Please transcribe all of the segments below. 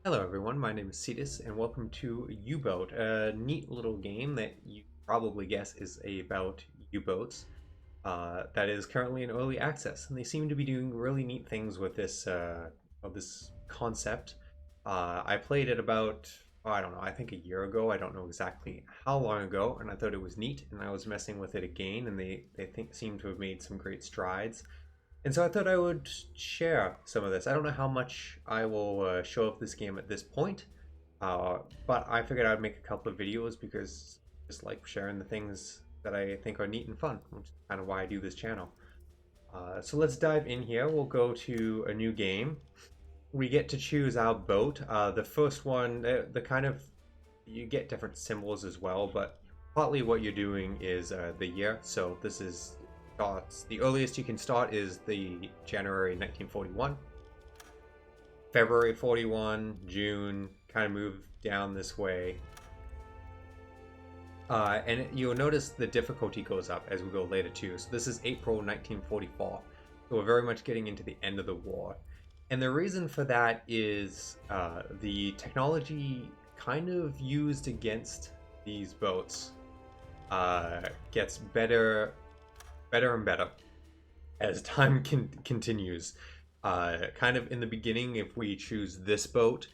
Hello everyone, my name is Cetus and welcome to Uboat, a neat little game that you probably guess is about U-boats that is currently in early access, and they seem to be doing really neat things with this concept. I played it about, I don't know, I think a year ago. I don't know exactly how long ago, and I thought it was neat, and I was messing with it again, and they seem to have made some great strides. And so I thought I would share some of this. I don't know how much I will show off this game at this point, but I figured I'd make a couple of videos because I just like sharing the things that I think are neat and fun, which is kind of why I do this channel. So let's dive in here. We'll go to a new game. We get to choose our boat. The first one, the kind of, you get different symbols as well, but partly what you're doing is the year. So this is starts. The earliest you can start is the January 1941, February 41, June, kind of move down this way. And you'll notice the difficulty goes up as we go later too. So this is April 1944. So we're very much getting into the end of the war. And the reason for that is the technology kind of used against these boats gets better and better as time continues. Kind of in the beginning, if we choose this boat,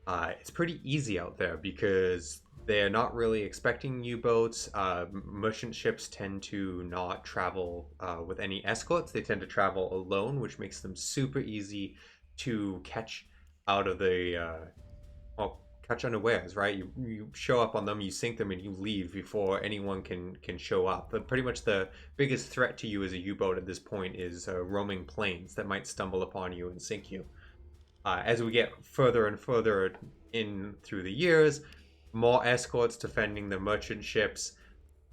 it's pretty easy out there because they're not really expecting U-boats. Merchant ships tend to not travel with any escorts. They tend to travel alone, which makes them super easy to catch out of catch unawares, right? You show up on them, you sink them, and you leave before anyone can show up. But pretty much the biggest threat to you as a U-boat at this point is roaming planes that might stumble upon you and sink you. As we get further and further in through the years, more escorts defending the merchant ships,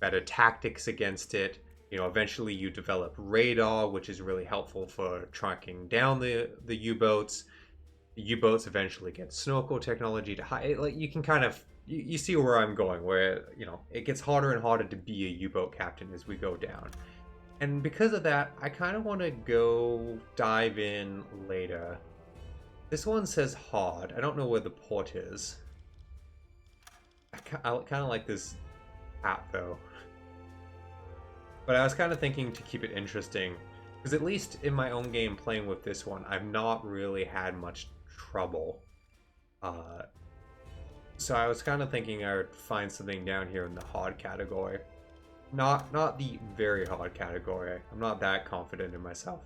better tactics against it. You know, eventually you develop radar, which is really helpful for tracking down the U-boats. U-boats eventually get snorkel technology to hide. Like, you can kind of you see where I'm going, where it gets harder and harder to be a U-boat captain as we go down. And because of that, I kind of want to go dive in later. This one says hard. I don't know where the port is. I kind of like this hat though, but I was kind of thinking to keep it interesting, because at least in my own game playing with this one, I've not really had much trouble. So I was kind of thinking I would find something down here in the hard category. Not the very hard category. I'm not that confident in myself.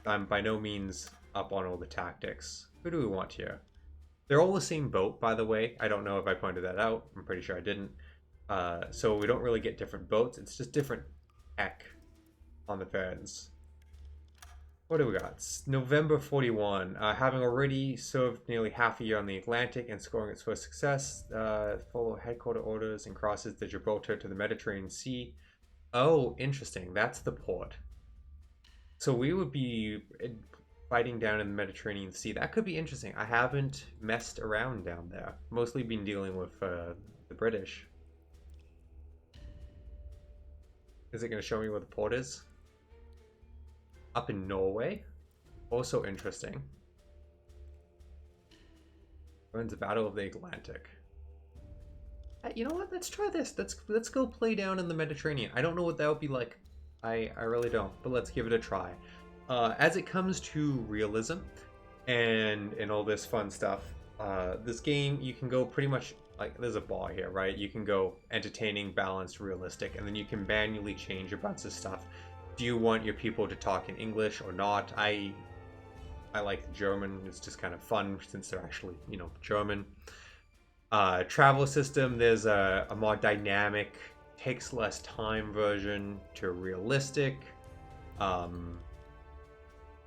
I'm by no means up on all the tactics. Who do we want here? They're all the same boat, by the way. I don't know if I pointed that out. I'm pretty sure I didn't. So we don't really get different boats. It's just different tech on the fans. What do we got? It's November 41. Having already served nearly half a year on the Atlantic and scoring its first success, follow headquarter orders and crosses the Gibraltar to the Mediterranean Sea. Oh, interesting. That's the port. So we would be fighting down in the Mediterranean Sea. That could be interesting. I haven't messed around down there. Mostly been dealing with the British. Is it going to show me where the port is? Up in Norway. Also interesting. Wins the Battle of the Atlantic. You know what? Let's try this. Let's go play down in the Mediterranean. I don't know what that would be like. I really don't. But let's give it a try. As it comes to realism and all this fun stuff, this game, you can go pretty much like, there's a bar here, right? You can go entertaining, balanced, realistic, and then you can manually change a bunch of stuff. Do you want your people to talk in English or not? I like German. It's just kind of fun since they're actually, German. Travel system, there's a more dynamic, takes less time version to realistic.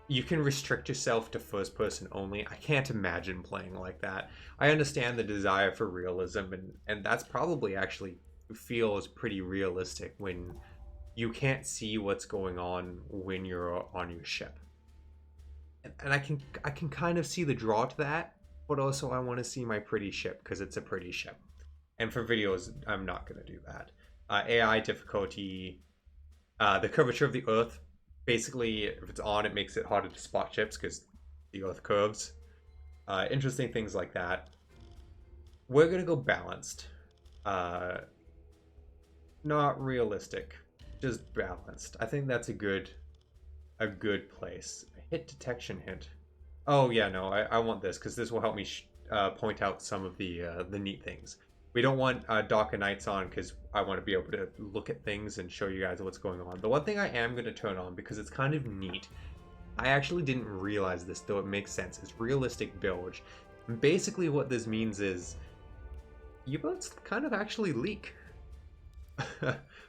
You can restrict yourself to first person only. I can't imagine playing like that. I understand the desire for realism, and that's probably actually feels pretty realistic when you can't see what's going on when you're on your ship. And I can kind of see the draw to that, but also I want to see my pretty ship because it's a pretty ship. And for videos, I'm not going to do that. AI difficulty, the curvature of the Earth. Basically, if it's on, it makes it harder to spot ships because the Earth curves. Interesting things like that. We're gonna go balanced. Uh, Not realistic, just balanced. I think that's a good place. A hit detection hint. Oh yeah, no, I want this because this will help me point out some of the neat things. We don't want Darker Nights on because I want to be able to look at things and show you guys what's going on. The one thing I am going to turn on because it's kind of neat. I actually didn't realize this, though it makes sense. It's realistic bilge. And basically what this means is U-boats kind of actually leak.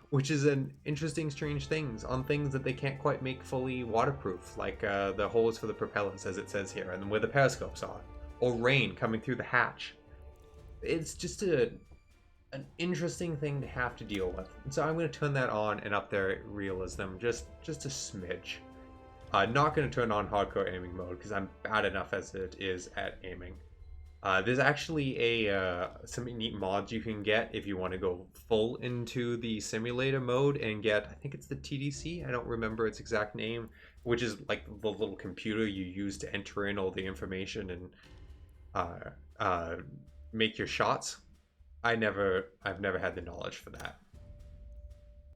Which is an interesting, strange thing on things that they can't quite make fully waterproof, like the holes for the propellers, as it says here, and where the periscopes are, or rain coming through the hatch. It's just an interesting thing to have to deal with. And so I'm going to turn that on and up their realism just a smidge. Not going to turn on hardcore aiming mode because I'm bad enough as it is at aiming. There's actually some neat mods you can get if you want to go full into the simulator mode and get, I think it's the TDC, I don't remember its exact name, which is like the little computer you use to enter in all the information and make your shots. I've never had the knowledge for that.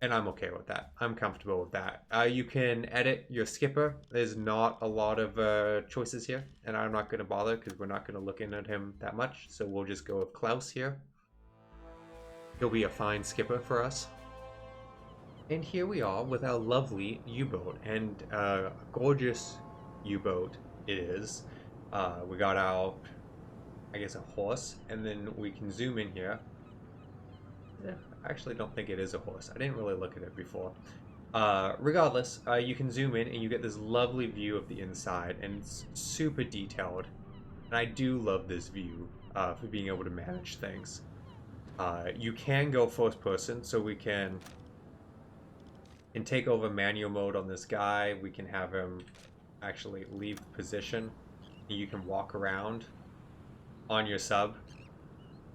And I'm okay with that. I'm comfortable with that. You can edit your skipper. There's not a lot of choices here, and I'm not going to bother because we're not going to look in at him that much. So we'll just go with Klaus here. He'll be a fine skipper for us. And here we are with our lovely U-boat, and a gorgeous U-boat it is. We got our, I guess, a horse, and then we can zoom in here. Yeah, I actually don't think it is a horse. I didn't really look at it before. Regardless, you can zoom in and you get this lovely view of the inside, and it's super detailed. And I do love this view for being able to manage things. You can go first person, so we can take over manual mode on this guy. We can have him actually leave position. You can walk around on your sub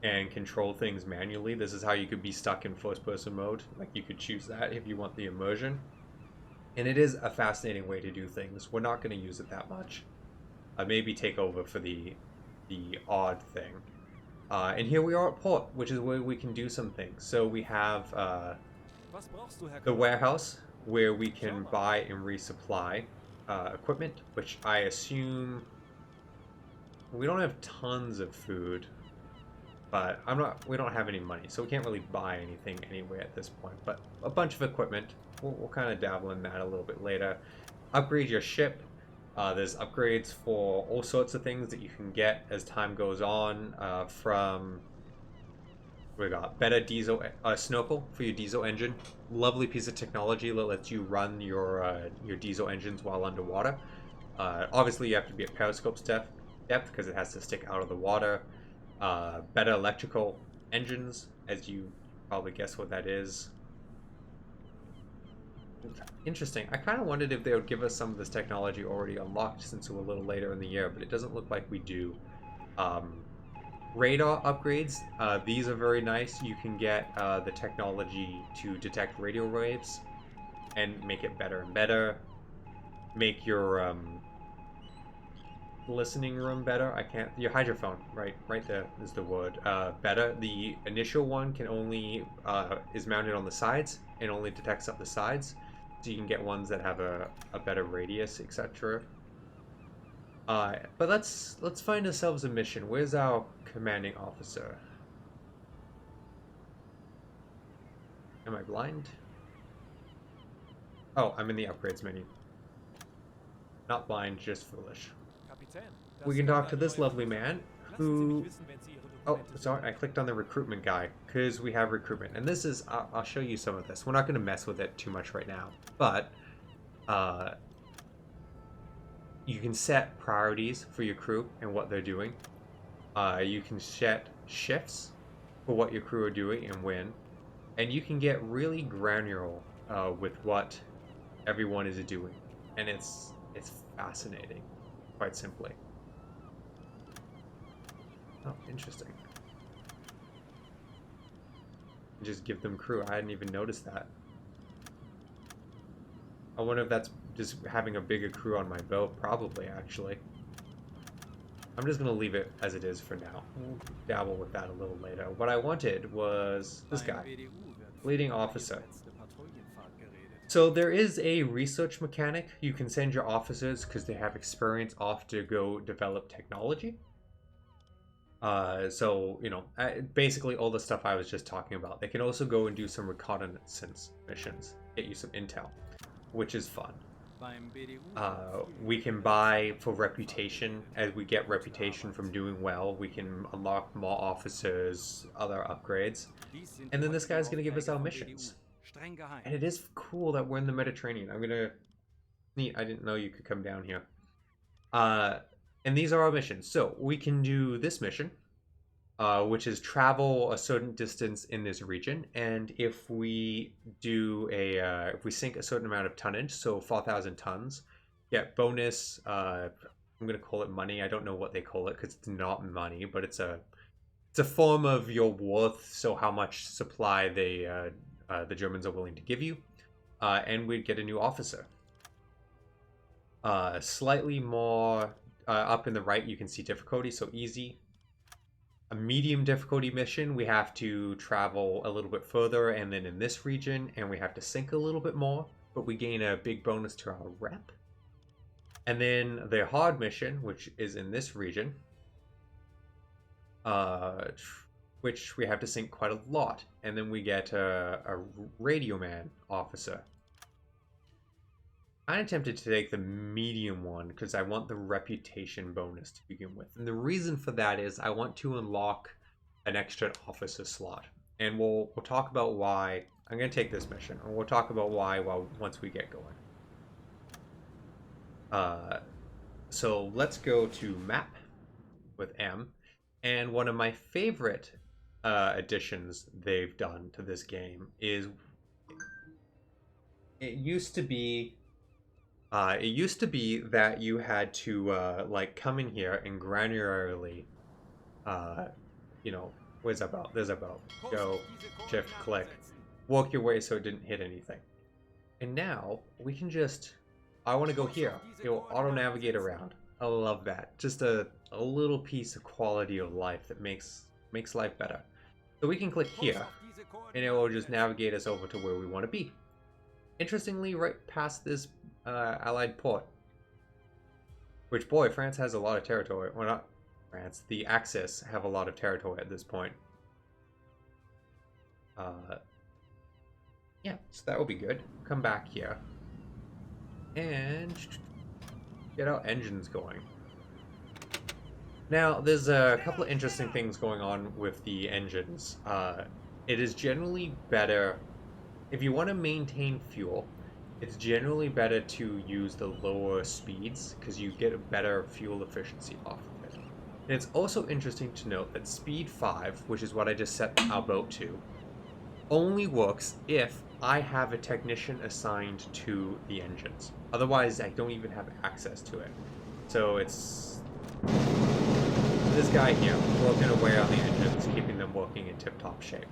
and control things manually. This is how you could be stuck in first person mode. Like, you could choose that if you want the immersion. And it is a fascinating way to do things. We're not going to use it that much. Maybe take over for the odd thing. And here we are at port, which is where we can do some things. So we have the warehouse where we can buy and resupply equipment, which I assume we don't have tons of food. But we don't have any money, so we can't really buy anything anyway at this point. But a bunch of equipment, we'll kind of dabble in that a little bit later. Upgrade your ship. There's upgrades for all sorts of things that you can get as time goes on. We got better diesel snorkel for your diesel engine. Lovely piece of technology that lets you run your diesel engines while underwater. Obviously, you have to be at periscope depth because it has to stick out of the water. Better electrical engines, as you probably guess what that is. Interesting. I kind of wondered if they would give us some of this technology already unlocked since we're a little later in the year, but it doesn't look like we do. Radar upgrades. These are very nice. You can get the technology to detect radio waves and make it better and better. Make your listening room better. Your hydrophone, right there is the word. Better. The initial one can only is mounted on the sides and only detects up the sides, so you can get ones that have a better radius, etc. But let's find ourselves a mission. Where's our commanding officer? Am I blind? Oh, I'm in the upgrades menu. Not blind, just foolish. We can talk to this lovely man who... Oh, sorry, I clicked on the recruitment guy because we have recruitment. And this is... I'll show you some of this. We're not going to mess with it too much right now. But you can set priorities for your crew and what they're doing. You can set shifts for what your crew are doing and when. And you can get really granular with what everyone is doing. And it's fascinating, quite simply. Oh, interesting. Just give them crew. I hadn't even noticed that. I wonder if that's just having a bigger crew on my boat. Probably, actually. I'm just going to leave it as it is for now. We'll dabble with that a little later. What I wanted was this guy, leading officer. So there is a research mechanic. You can send your officers, because they have experience, off to go develop technology. So, you know, basically all the stuff I was just talking about. They can also go and do some reconnaissance missions, get you some intel, which is fun. We can buy for reputation. As we get reputation from doing well, we can unlock more officers, other upgrades. And then this guy's going to give us our missions. And it is cool that we're in the Mediterranean. I'm going to... Neat, I didn't know you could come down here. And these are our missions. So we can do this mission, which is travel a certain distance in this region. And if we do if we sink a certain amount of tonnage, so 4,000 tons, get bonus, I'm going to call it money. I don't know what they call it because it's not money, but it's a form of your worth. So how much supply the Germans are willing to give you. And we'd get a new officer. Slightly more up in the right, you can see difficulty, so easy. A medium difficulty mission, we have to travel a little bit further, and then in this region, and we have to sink a little bit more, but we gain a big bonus to our rep. And then the hard mission, which is in this region, which we have to sink quite a lot, and then we get a radio man officer. I'm tempted to take the medium one because I want the reputation bonus to begin with. And the reason for that is I want to unlock an extra officer slot. And we'll talk about why. I'm going to take this mission, and we'll talk about why once we get going. So let's go to map with M. And one of my favorite additions they've done to this game is it used to be that you had to like come in here and granularly, you know, where's our boat? There's our boat. Go, shift, click, walk your way so it didn't hit anything. And now we can just, I want to go here. It will auto navigate around. I love that. Just a little piece of quality of life that makes life better. So we can click here, and it will just navigate us over to where we want to be. Interestingly, right past this Allied port, which, boy, France has a lot of territory. Well, not France. The Axis have a lot of territory at this point. Yeah, so that will be good. Come back here and get our engines going. Now, there's a couple of interesting things going on with the engines. It is generally better, if you want to maintain fuel, it's generally better to use the lower speeds because you get a better fuel efficiency off of it. And it's also interesting to note that speed 5, which is what I just set our boat to, only works if I have a technician assigned to the engines. Otherwise, I don't even have access to it. So it's this guy here working away on the engines, keeping them working in tip-top shape.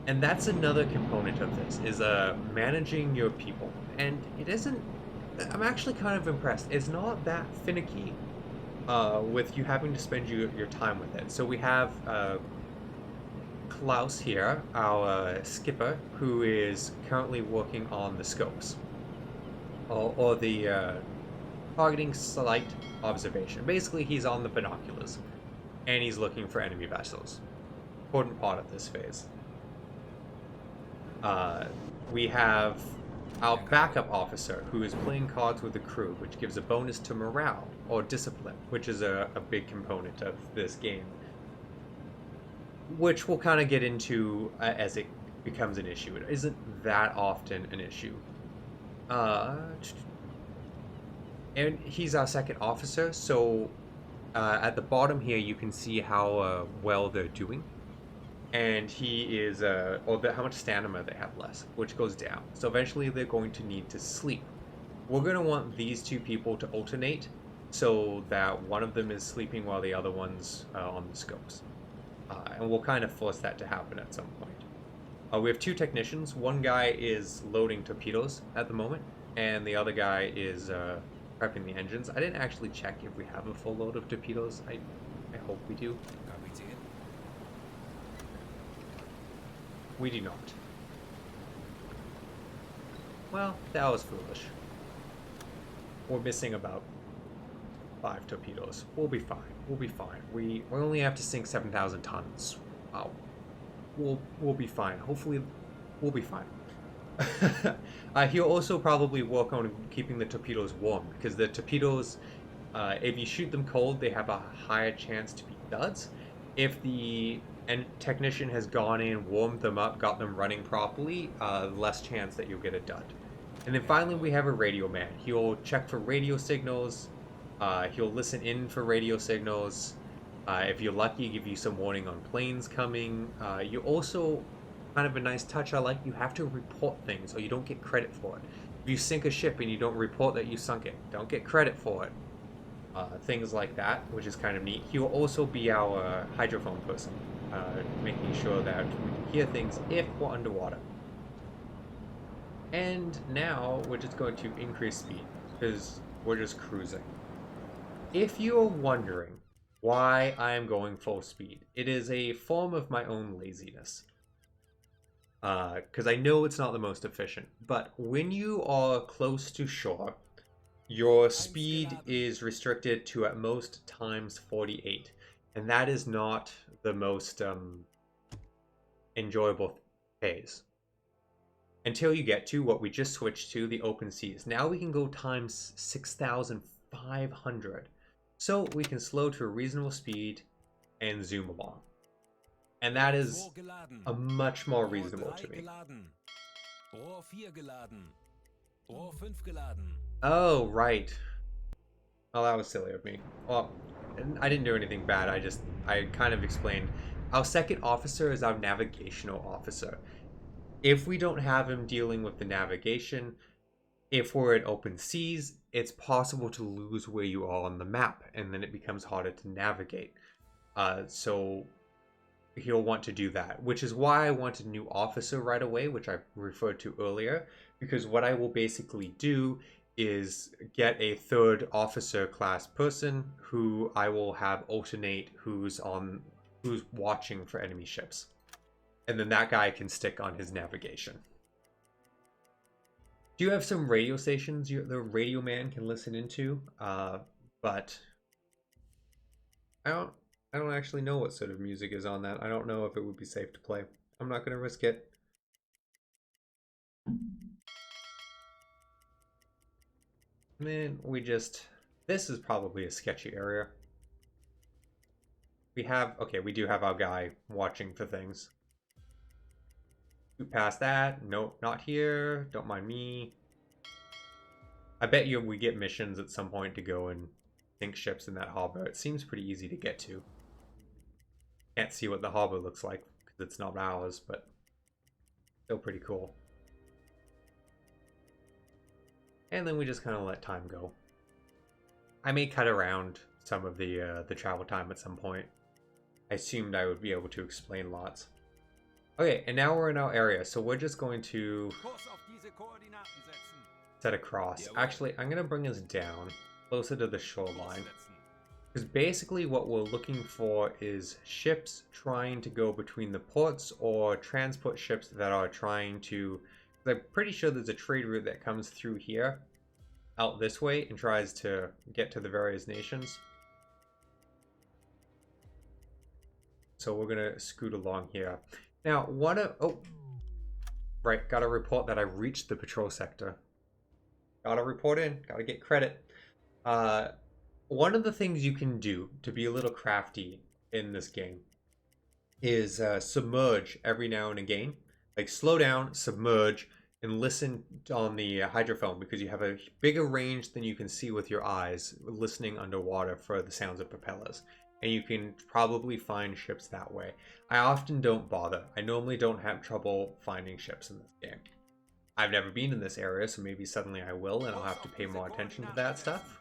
And that's another component of this, is managing your people. And it isn't, I'm actually kind of impressed. It's not that finicky with you having to spend your time with it. So we have Klaus here, our skipper, who is currently working on the scopes. Or the targeting slight observation. Basically, he's on the binoculars. And he's looking for enemy vessels. Important part of this phase. We have our backup officer who is playing cards with the crew, which gives a bonus to morale or discipline, which is a big component of this game, which we'll kind of get into as it becomes an issue. It isn't that often an issue. And he's our second officer, so at the bottom here you can see how well they're doing. And he is, or how much stamina they have less, which goes down. So eventually they're going to need to sleep. We're going to want these two people to alternate so that one of them is sleeping while the other one's on the scopes. And we'll kind of force that to happen at some point. We have two technicians. One guy is loading torpedoes at the moment, and the other guy is prepping the engines. I didn't actually check if we have a full load of torpedoes. I hope we do. We do not. Well, that was foolish. We're missing about 5 torpedoes. We'll be fine. We'll be fine. We only have to sink 7,000 tons. Wow. We'll be fine. Hopefully, we'll be fine. He'll also probably work on keeping the torpedoes warm, because the torpedoes, if you shoot them cold, they have a higher chance to be duds. If the technician has gone in, warmed them up, got them running properly, less chance that you'll get a dud. And then finally we have a radio man. He'll check for radio signals, he'll listen in for radio signals. If you're lucky, give you some warning on planes coming. You also, kind of a nice touch I like, you have to report things or you don't get credit for it. If you sink a ship and you don't report that you sunk it, don't get credit for it. Things like that, which is kind of neat. He will also be our hydrophone person, making sure that we can hear things if we're underwater. And now we're just going to increase speed because we're just cruising. If you're wondering why I am going full speed, it is a form of my own laziness. Because I know it's not the most efficient, but when you are close to shore, your speed is restricted to at most times 48, and that is not the most enjoyable phase. Until you get to what we just switched to, the open seas. Now we can go times 6,500. So we can slow to a reasonable speed and zoom along. And that is a much more reasonable to me. Oh, right. Oh, that was silly of me. Well, I didn't do anything bad. I kind of explained. Our second officer is our navigational officer. If we don't have him dealing with the navigation, if we're in open seas, it's possible to lose where you are on the map, and then it becomes harder to navigate. So he'll want to do that, which is why I wanted a new officer right away, which I referred to earlier, because what I will basically do is get a third officer class person who I will have alternate who's watching for enemy ships. And then that guy can stick on his navigation. Do you have some radio stations the radio man can listen into? But I don't actually know what sort of music is on that. I don't know if it would be safe to play. I'm not going to risk it. And then this is probably a sketchy area. We do have our guy watching for things. Past that, nope, not here, don't mind me. I bet you we get missions at some point to go and sink ships in that harbor. It seems pretty easy to get to. Can't see what the harbor looks like because it's not ours, but still pretty cool. And then we just kind of let time go. I may cut around some of the travel time at some point. I assumed I would be able to explain lots. Okay, and now we're in our area, so we're just going to set across. Actually, I'm going to bring us down, closer to the shoreline. Because basically what we're looking for is ships trying to go between the ports or transport ships that are trying to... I'm pretty sure there's a trade route that comes through here, out this way, and tries to get to the various nations. So we're going to scoot along here. Now, right, gotta report that I reached the patrol sector. Gotta report in, gotta get credit. One of the things you can do to be a little crafty in this game is submerge every now and again. Like, slow down, submerge, and listen on the hydrophone, because you have a bigger range than you can see with your eyes listening underwater for the sounds of propellers. And you can probably find ships that way. I often don't bother. I normally don't have trouble finding ships in this game. I've never been in this area, so maybe suddenly I will, and I'll have to pay more attention to that stuff.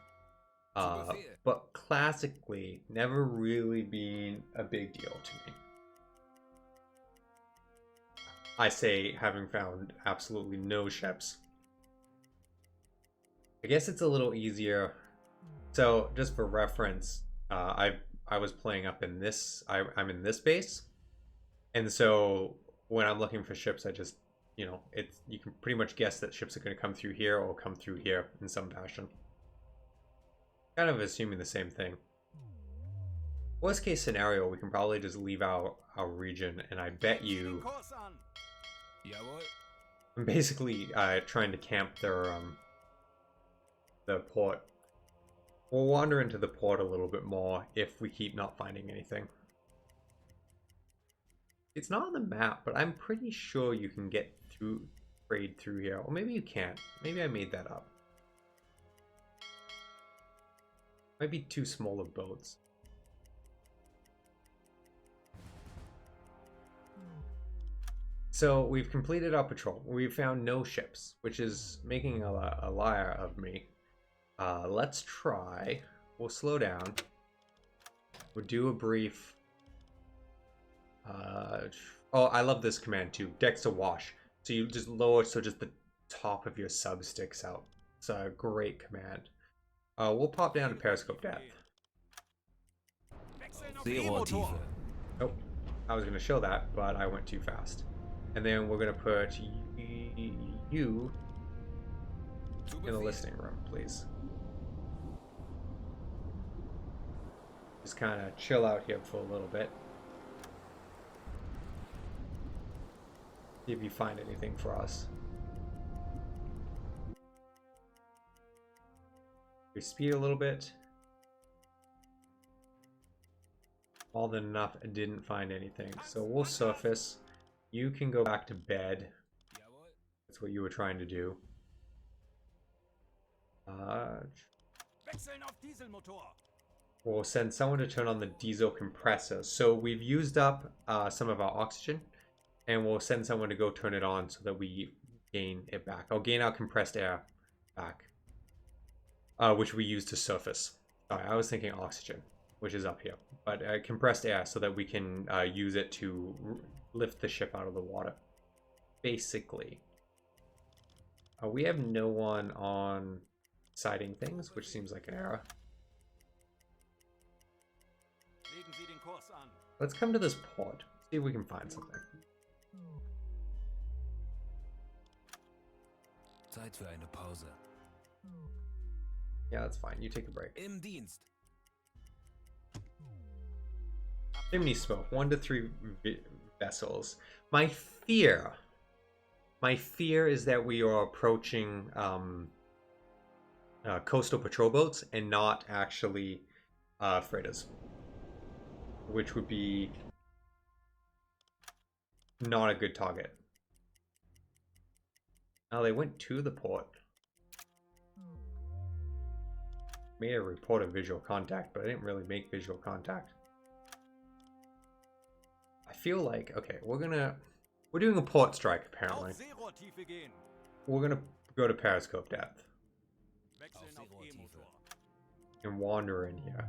But classically, never really been a big deal to me. I say having found absolutely no ships. I guess it's a little easier. So just for reference, I was playing up in this. I'm in this base, and so when I'm looking for ships, I just, you know, it's, you can pretty much guess that ships are going to come through here or come through here in some fashion. Kind of assuming the same thing. Worst case scenario, we can probably just leave our region, and I bet you I'm basically trying to camp the port. We'll wander into the port a little bit more if we keep not finding anything. It's not on the map, but I'm pretty sure you can get through, trade through here. Or maybe you can't. Maybe I made that up. Might be too small of boats. So we've completed our patrol. We've found no ships, which is making a liar of me. Let's try. We'll slow down. We'll do a brief. Oh, I love this command too. Decks awash. So you just lower so just the top of your sub sticks out. It's a great command. We'll pop down to periscope depth. Nope. I was going to show that, but I went too fast. And then we're going to put you in the listening room, please. Just kind of chill out here for a little bit. See if you find anything for us. We speed a little bit. More than enough, and didn't find anything. So we'll surface. You can go back to bed. That's what you were trying to do. We'll send someone to turn on the diesel compressor. So we've used up some of our oxygen, and we'll send someone to go turn it on so that we gain it back. I'll gain our compressed air back, which we use to surface. Sorry, I was thinking oxygen, which is up here, but compressed air so that we can use it to lift the ship out of the water, basically. We have no one on sighting things, which seems like an error. Let's come to this port, see if we can find something. Zeit für eine Pause. Yeah, that's fine. You take a break. Im Dienst. Chimney smoke, 1 to 3 vessels. My fear is that we are approaching coastal patrol boats and not actually freighters, which would be not a good target. Now they went to the port. Made a report of visual contact, but I didn't really make visual contact. I feel like, okay, we're doing a port strike apparently. We're gonna go to periscope depth and wander in here.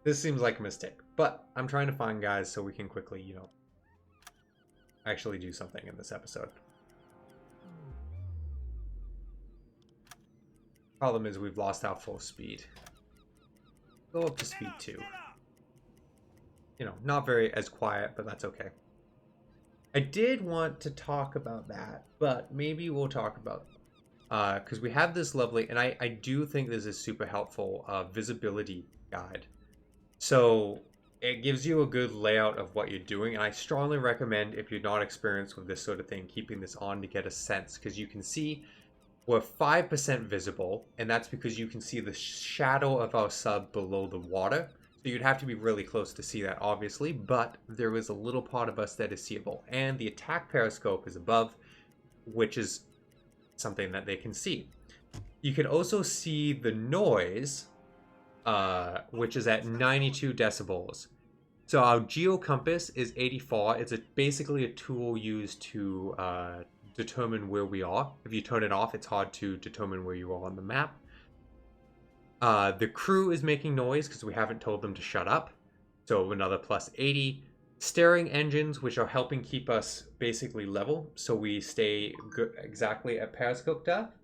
This seems like a mistake, but I'm trying to find guys so we can quickly, you know, actually do something in this episode. Problem is we've lost our full speed. Go up to speed 2. You know, not very as quiet, but that's okay. I did want to talk about that, but maybe we'll talk about because we have this lovely, and I do think this is super helpful, visibility guide. So it gives you a good layout of what you're doing, and I strongly recommend, if you're not experienced with this sort of thing, keeping this on to get a sense, because you can see we're 5% visible, and that's because you can see the shadow of our sub below the water. So you'd have to be really close to see that, obviously, but there is a little part of us that is seeable, and the attack periscope is above, which is something that they can see. You can also see the noise, which is at 92 decibels. So our geocompass is 84. It's basically a tool used to determine where we are. If you turn it off, it's hard to determine where you are on the map. The crew is making noise because we haven't told them to shut up. So another plus 80. steering engines, which are helping keep us basically level, so we stay good, exactly at periscope depth.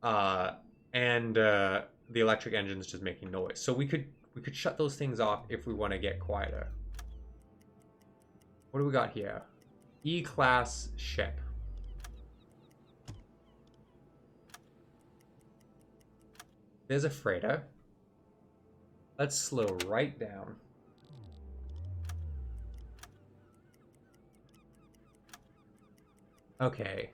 And the electric engines just making noise. So we could shut those things off if we want to get quieter. What do we got here? E-class ship. There's a freighter. Let's slow right down. Okay.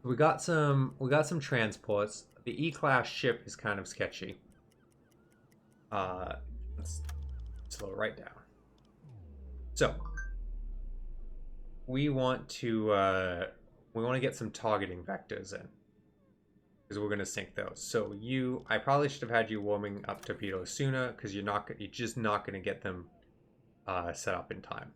We got some transports. The E-class ship is kind of sketchy. Let's slow it right down. So we want to get some targeting vectors in, because we're gonna sink those. So I probably should have had you warming up torpedoes sooner, because you're just not gonna get them set up in time.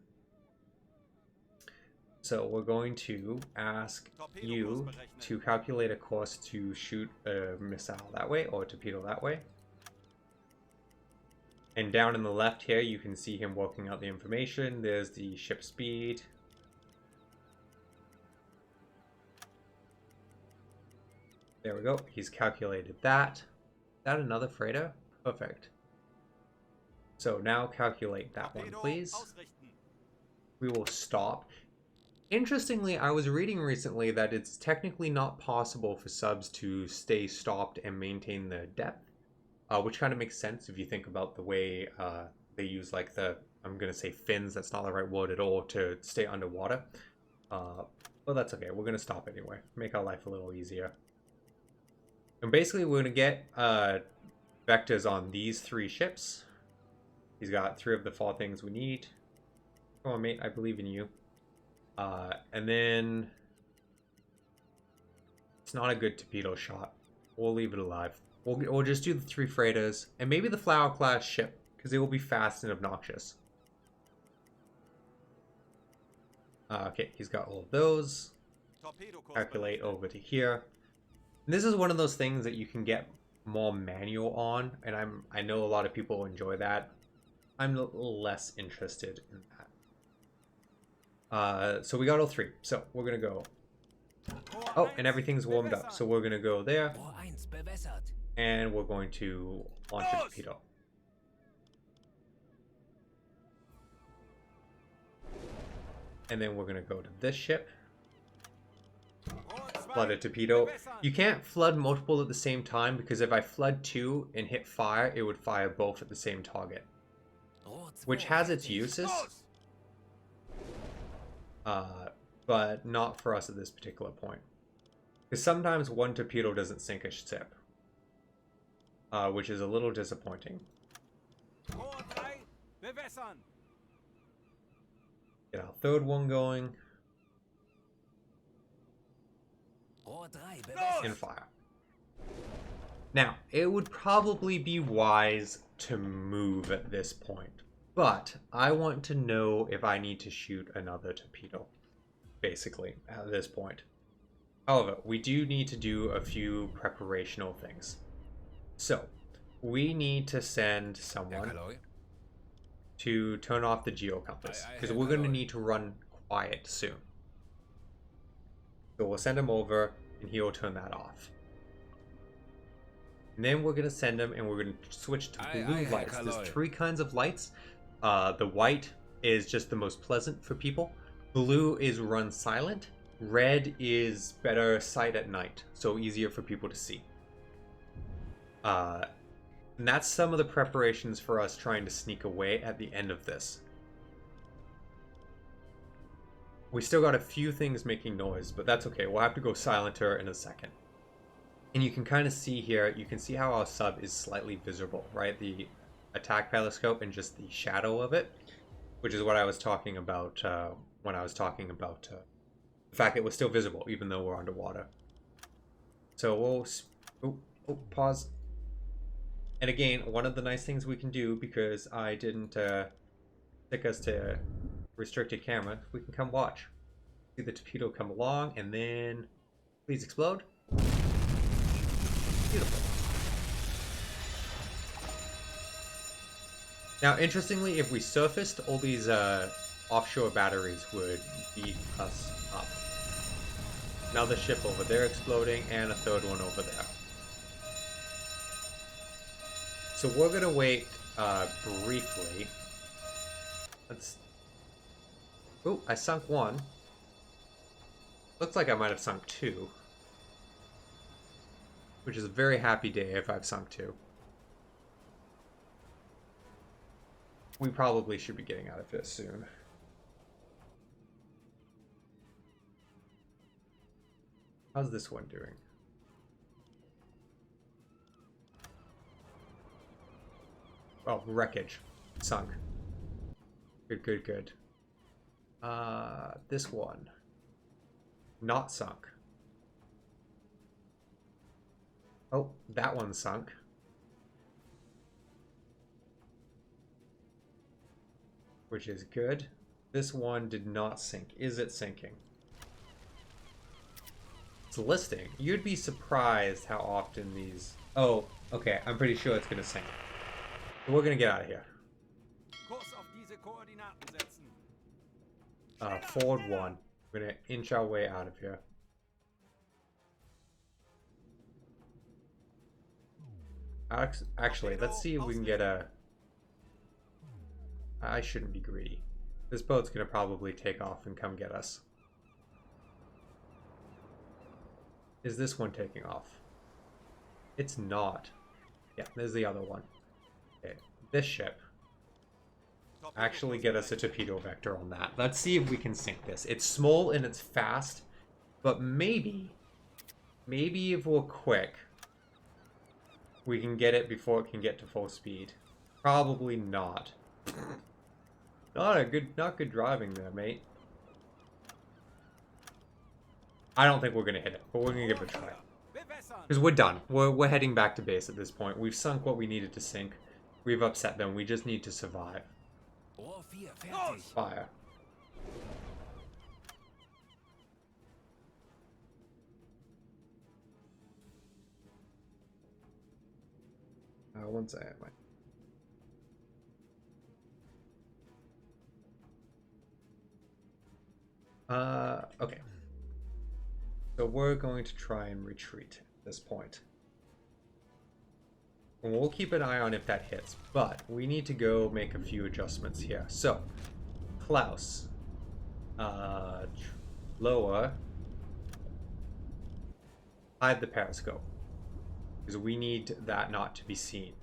So we're going to ask you to calculate a course to shoot a missile that way, or a torpedo that way. And down in the left here, you can see him working out the information. There's the ship speed. There we go. He's calculated that. Is that another freighter? Perfect. So now calculate that one, please. We will stop. Interestingly, I was reading recently that it's technically not possible for subs to stay stopped and maintain the depth, which kind of makes sense if you think about the way they use, like, I'm going to say fins, that's not the right word at all, to stay underwater. But that's okay, we're going to stop anyway, make our life a little easier. And basically we're going to get vectors on these 3 ships. He's got 3 of the 4 things we need. Come on, mate, I believe in you. And then it's not a good torpedo shot. We'll leave it alive. We'll just do the 3 freighters and maybe the Flower class ship, because it will be fast and obnoxious. Okay, he's got all of those. Calculate over to here. And this is one of those things that you can get more manual on, and I know a lot of people enjoy that. I'm a little less interested in that. So we got all 3. So we're gonna go. Oh, and everything's warmed up. So we're gonna go there. And we're going to launch a torpedo. And then we're gonna go to this ship. Flood a torpedo. You can't flood multiple at the same time, because if I flood 2 and hit fire, it would fire both at the same target. Which has its uses. But not for us at this particular point. Because sometimes one torpedo doesn't sink a ship. Which is a little disappointing. Get our 3rd one going. And fire. Now, it would probably be wise to move at this point. But I want to know if I need to shoot another torpedo. Basically, at this point. However, we do need to do a few preparational things. So, we need to send someone to turn off the geocompass, because we're going to need to run quiet soon. So we'll send him over, and he'll turn that off. And then we're going to send him, and we're going to switch to blue lights. There's 3 kinds of lights. The white is just the most pleasant for people. Blue is run silent. Red is better sight at night, so easier for people to see. And that's some of the preparations for us trying to sneak away at the end of this. We still got a few things making noise, but that's okay. We'll have to go silenter in a second. And you can kind of see here, you can see how our sub is slightly visible, right? The attack periscope and just the shadow of it, which is what I was talking about when I was talking about the fact that it was still visible even though we're underwater. So we'll pause. And again, one of the nice things we can do, because I didn't stick us to restricted camera, we can come watch. See the torpedo come along, and then please explode. Beautiful. Now, interestingly, if we surfaced, all these offshore batteries would beat us up. Another ship over there exploding, and a third one over there. So we're gonna wait briefly. Let's. Oh, I sunk one. Looks like I might have sunk two. Which is a very happy day if I've sunk two. We probably should be getting out of here soon. How's this one doing? Oh, wreckage. Sunk. Good, good, good. This one. Not sunk. Oh, that one sunk. Which is good. This one did not sink. Is it sinking? It's listing. You'd be surprised how often these... Oh, okay. I'm pretty sure it's going to sink. So we're going to get out of here. Forward 1. We're going to inch our way out of here. Actually, let's see if we can get a... I shouldn't be greedy. This boat's going to probably take off and come get us. Is this one taking off? It's not. Yeah, there's the other one. Okay, this ship. Actually get us a torpedo vector on that. Let's see if we can sink this. It's small and it's fast, but maybe if we're quick, we can get it before it can get to full speed. Probably not. Not good driving there, mate. I don't think we're gonna hit it, but we're gonna give it a try. Because we're done. We're heading back to base at this point. We've sunk what we needed to sink. We've upset them. We just need to survive. Fire. One second. Okay. So we're going to try and retreat at this point. And we'll keep an eye on if that hits, but we need to go make a few adjustments here. So, Klaus, lower, hide the periscope, because we need that not to be seen.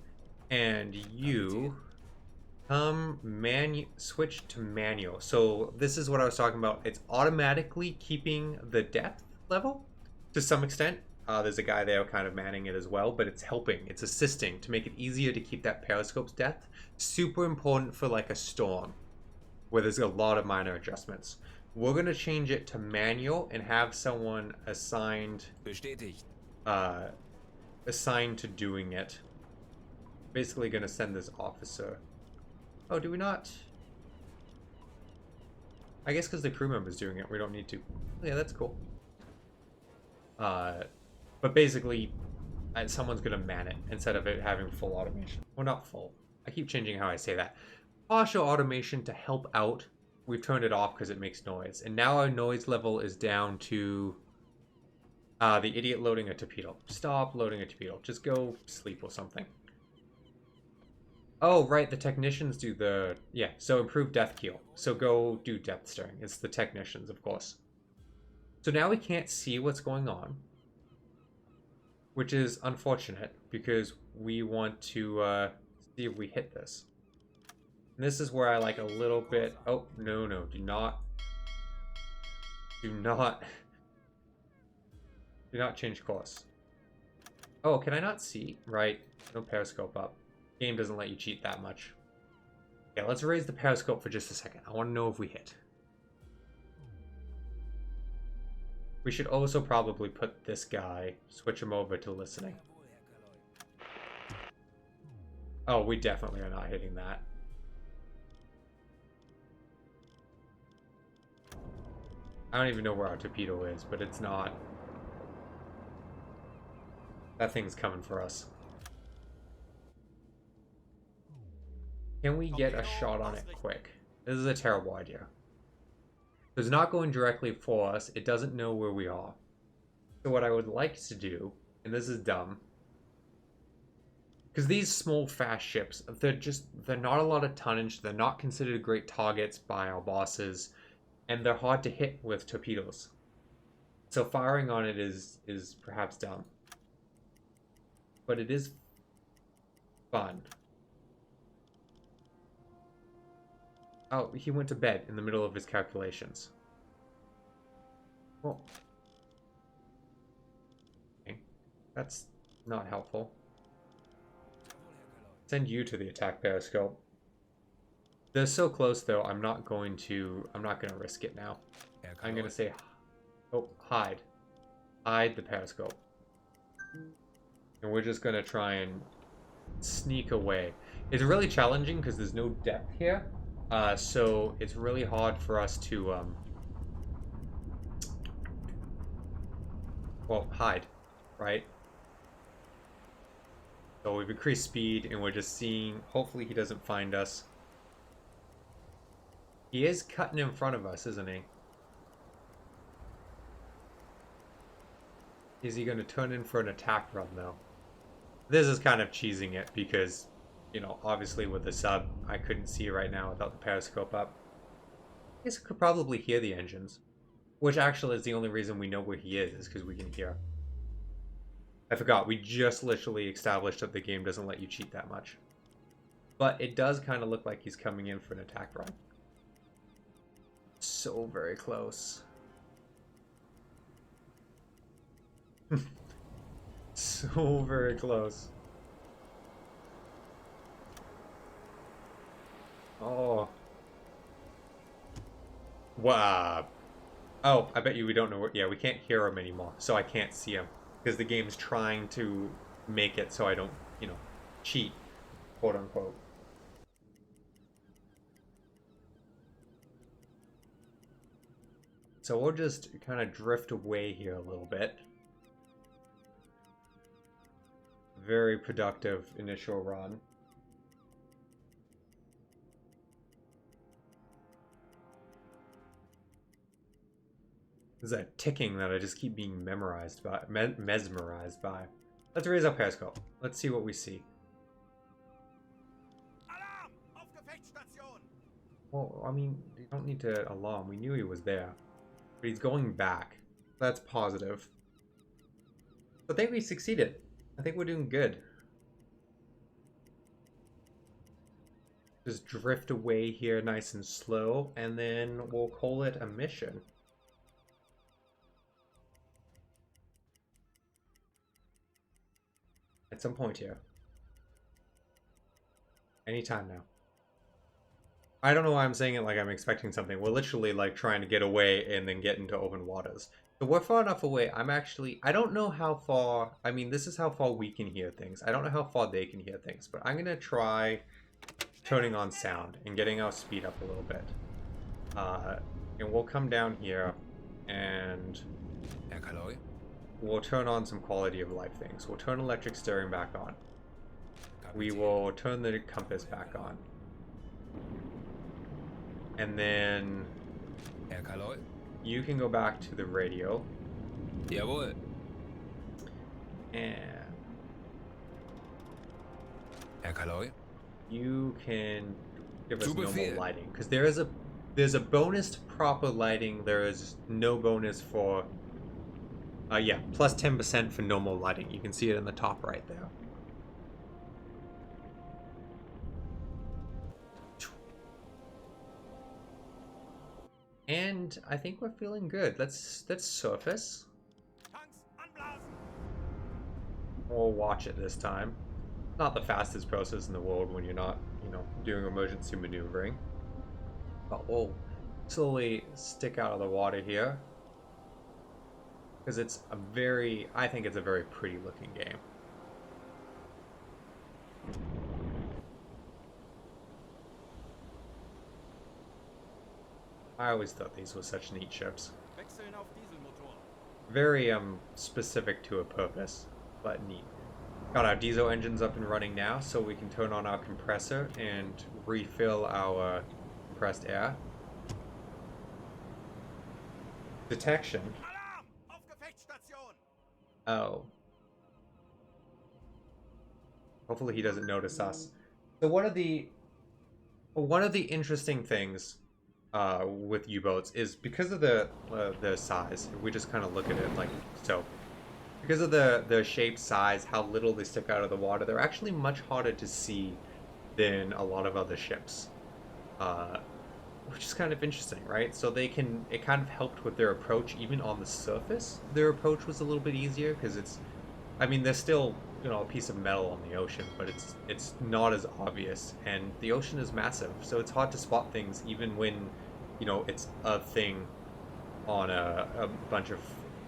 And you, switch to manual. So this is what I was talking about. It's automatically keeping the depth level to some extent. There's a guy there kind of manning it as well, but it's helping. It's assisting to make it easier to keep that periscope's depth. Super important for like a storm where there's a lot of minor adjustments. We're going to change it to manual and have someone assigned to doing it. Basically going to send this officer. Oh, do we not? I guess because the crew member's doing it, we don't need to. Yeah, that's cool. But basically, someone's going to man it instead of it having full automation. Well, not full. I keep changing how I say that. Partial automation to help out. We've turned it off because it makes noise. And now our noise level is down to the idiot loading a torpedo. Stop loading a torpedo. Just go sleep or something. Oh, right. The technicians do the... Yeah, so improve depth keel. So go do depth steering. It's the technicians, of course. So now we can't see what's going on, which is unfortunate because we want to see if we hit this. And this is where I like a little bit... Oh, no, do not change course. Oh, can I not see? Right, no periscope up. Game doesn't let you cheat that much. Okay, let's raise the periscope for just a second. I want to know if we hit. We should also probably put this guy, switch him over to listening. Oh, we definitely are not hitting that. I don't even know where our torpedo is, but it's not. That thing's coming for us. Can we get a shot on it quick? This is a terrible idea. It's not going directly for us. It doesn't know where we are. So what I would like to do, and this is dumb, because these small fast ships, they're not a lot of tonnage. They're not considered great targets by our bosses, and they're hard to hit with torpedoes. So firing on it is perhaps dumb. But it is fun. Oh, he went to bed in the middle of his calculations. Well, okay. That's not helpful. Send you to the attack periscope. They're so close though, I'm not gonna risk it now. I'm gonna say, oh, hide. Hide the periscope. And we're just gonna try and sneak away. It's really challenging because there's no depth here. So it's really hard for us to, well, hide, right? So we've increased speed and we're just seeing, hopefully he doesn't find us. He is cutting in front of us, isn't he? Is he going to turn in for an attack run though? This is kind of cheesing it because, you know, obviously with the sub, I couldn't see right now without the periscope up. I guess I could probably hear the engines. Which actually is the only reason we know where he is because we can hear. I forgot, we just literally established that the game doesn't let you cheat that much. But it does kind of look like he's coming in for an attack run. So very close. So very close. Oh. Wow. Oh, I bet you we don't know where... Yeah, we can't hear him anymore, so I can't see him. Because the game's trying to make it so I don't, you know, cheat, quote unquote. So we'll just kind of drift away here a little bit. Very productive initial run. There's that ticking that I just keep being mesmerized by. Let's raise our periscope. Let's see what we see. Well, I mean, you don't need to alarm. We knew he was there. But he's going back. That's positive. I think we succeeded. I think we're doing good. Just drift away here nice and slow, and then we'll call it a mission. At some point here. Anytime now. I don't know why I'm saying it like I'm expecting something. We're literally like trying to get away and then get into open waters. So we're far enough away. I don't know how far, I mean, this is how far we can hear things. I don't know how far they can hear things, but I'm gonna try turning on sound and getting our speed up a little bit. And we'll come down here and we'll turn on some quality of life things. We'll turn electric steering back on. We will turn the compass back on. And then you can go back to the radio. Jawohl. And Herr Kaloi. You can give us Zu normal Befehl. lighting. Because there's a bonus to proper lighting. There is no bonus for yeah, plus 10% for normal lighting. You can see it in the top right there. And I think we're feeling good. Let's surface. We'll watch it this time. Not the fastest process in the world when you're not, you know, doing emergency maneuvering. But we'll slowly stick out of the water here. Because it's a very, I think it's a very pretty looking game. I always thought these were such neat ships. Very specific to a purpose, but neat. Got our diesel engines up and running now, so we can turn on our compressor and refill our compressed air. Detection. Alarm! Auf Gefechtsstation! Oh. Hopefully he doesn't notice us. So one of the interesting things with U-boats is because of the size. If we just kind of look at it like so, because of the shape, size, how little they stick out of the water, they're actually much harder to see than a lot of other ships, uh, which is kind of interesting, right? So it kind of helped with their approach even on the surface. Their approach was a little bit easier because I mean, there's still, a piece of metal on the ocean, but it's not as obvious, and the ocean is massive, so it's hard to spot things even when, it's a thing on a bunch of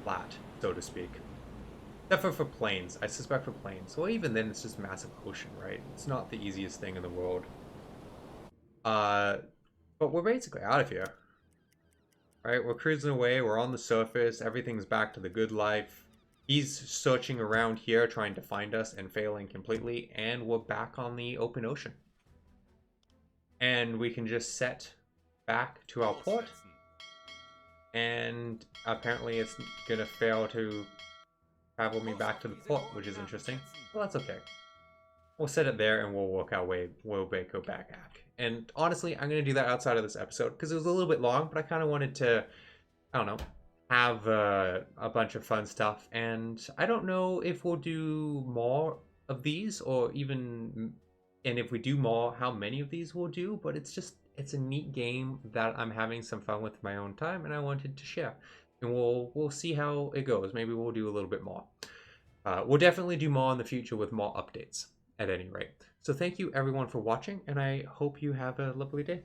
flat, so to speak. Except for planes, I suspect for planes. Well, even then, it's just massive ocean, right? It's not the easiest thing in the world. But we're basically out of here. Right, we're cruising away, we're on the surface, everything's back to the good life. He's searching around here trying to find us and failing completely, and we're back on the open ocean. And we can just set back to our port, and apparently it's gonna fail to travel me back to the port, which is interesting. Well, that's okay. We'll set it there and we'll work our way, we'll go back. And honestly, I'm going to do that outside of this episode because it was a little bit long, but I kind of wanted to, I don't know, have a bunch of fun stuff. And I don't know if we'll do more of these or even, and if we do more, how many of these we'll do, but it's a neat game that I'm having some fun with my own time and I wanted to share. And we'll see how it goes. Maybe we'll do a little bit more. We'll definitely do more in the future with more updates at any rate. So thank you everyone for watching, and I hope you have a lovely day.